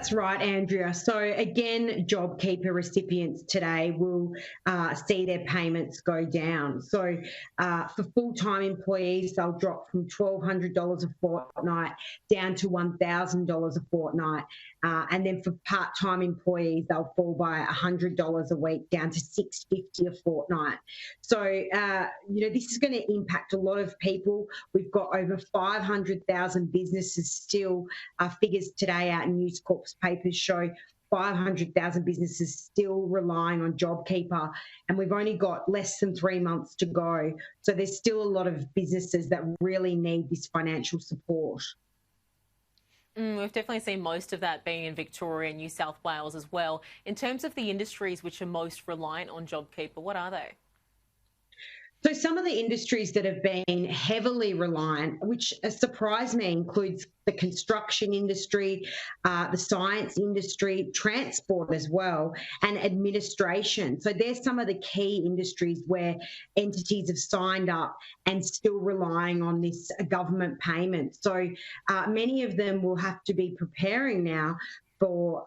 That's right, Andrea. So again, JobKeeper recipients today will see their payments go down. So for full-time employees, they'll drop from $1,200 a fortnight down to $1,000 a fortnight. And then for part-time employees, they'll fall by $100 a week down to $650 a fortnight. So, this is going to impact a lot of people. We've got over 500,000 businesses still, figures today out in NewsCorp's papers show 500,000 businesses still relying on JobKeeper, and we've only got less than 3 months to go. So there's still a lot of businesses that really need this financial support. We've definitely seen most of that being in Victoria and New South Wales as well. In terms of the industries which are most reliant on JobKeeper, what are they? So some of the industries that have been heavily reliant, which surprised me, includes the construction industry, the science industry, transport as well, and administration. So there's some of the key industries where entities have signed up and still relying on this government payment. So many of them will have to be preparing now for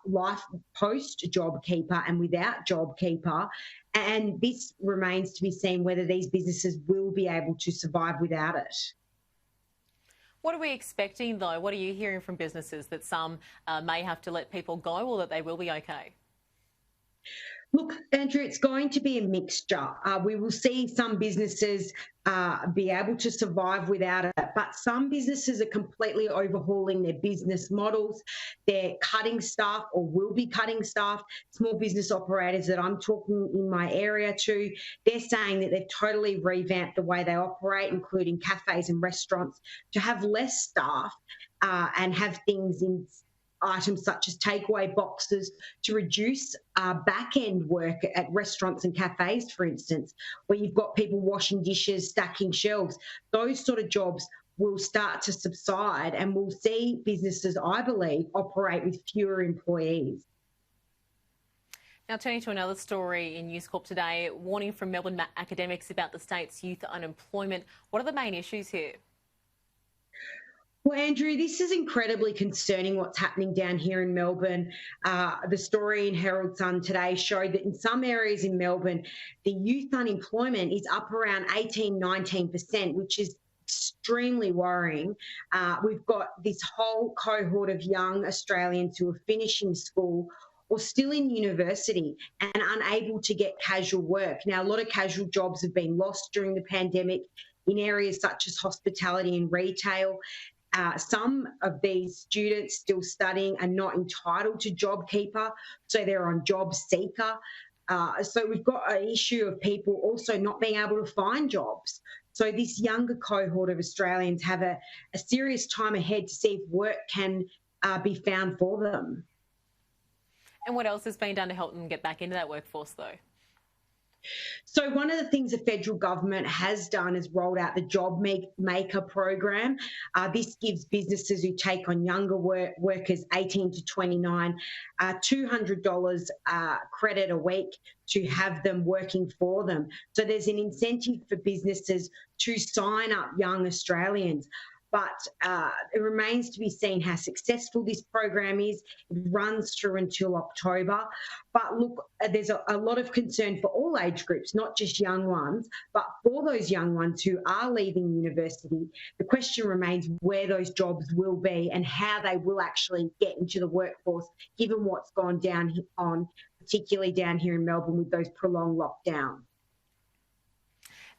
life post JobKeeper and without JobKeeper. And this remains to be seen whether these businesses will be able to survive without it. What are we expecting, though? What are you hearing from businesses, that some may have to let people go or that they will be okay? Look, Andrew, it's going to be a mixture. We will see some businesses be able to survive without it, but some businesses are completely overhauling their business models. They're cutting staff or will be cutting staff. Small business operators that I'm talking in my area to, they're saying that they've totally revamped the way they operate, including cafes and restaurants, to have less staff and have things in items such as takeaway boxes to reduce back-end work at restaurants and cafes, for instance, where you've got people washing dishes, stacking shelves. Those sort of jobs will start to subside, and we'll see businesses, I believe, operate with fewer employees. Now, turning to another story in News Corp today, warning from Melbourne academics about the state's youth unemployment. What are the main issues here? Well, Andrew, this is incredibly concerning what's happening down here in Melbourne. The story in Herald Sun today showed that in some areas in Melbourne, the youth unemployment is up around 18-19%, which is extremely worrying. We've got this whole cohort of young Australians who are finishing school or still in university and unable to get casual work. Now, a lot of casual jobs have been lost during the pandemic in areas such as hospitality and retail. Some of these students still studying are not entitled to JobKeeper, so they're on Job Seeker. So we've got an issue of people also not being able to find jobs. So this younger cohort of Australians have a serious time ahead to see if work can be found for them. And what else has been done to help them get back into that workforce, though? So one of the things the federal government has done is rolled out the Jobmaker program. This gives businesses who take on younger workers 18 to 29 $200 credit a week to have them working for them. So there's an incentive for businesses to sign up young Australians. But it remains to be seen how successful this program is. It runs through until October. But look, there's a lot of concern for all age groups, not just young ones, but for those young ones who are leaving university. The question remains where those jobs will be and how they will actually get into the workforce, given what's gone down on, particularly down here in Melbourne with those prolonged lockdowns.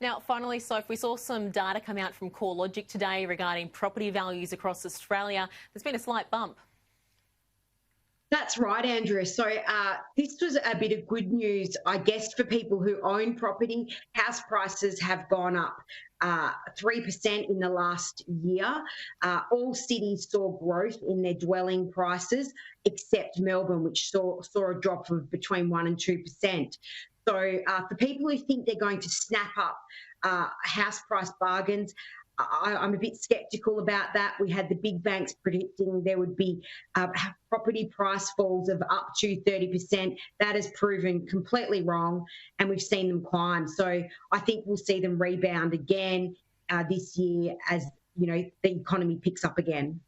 Now, finally, Sophie, we saw some data come out from CoreLogic today regarding property values across Australia. There's been a slight bump. That's right, Andrea. So this was a bit of good news, I guess, for people who own property. House prices have gone up 3% in the last year. All cities saw growth in their dwelling prices, except Melbourne, which saw a drop of between 1% and 2%. So for people who think they're going to snap up house price bargains, I'm a bit sceptical about that. We had the big banks predicting there would be property price falls of up to 30%. That has proven completely wrong, and we've seen them climb. So I think we'll see them rebound again this year as the economy picks up again.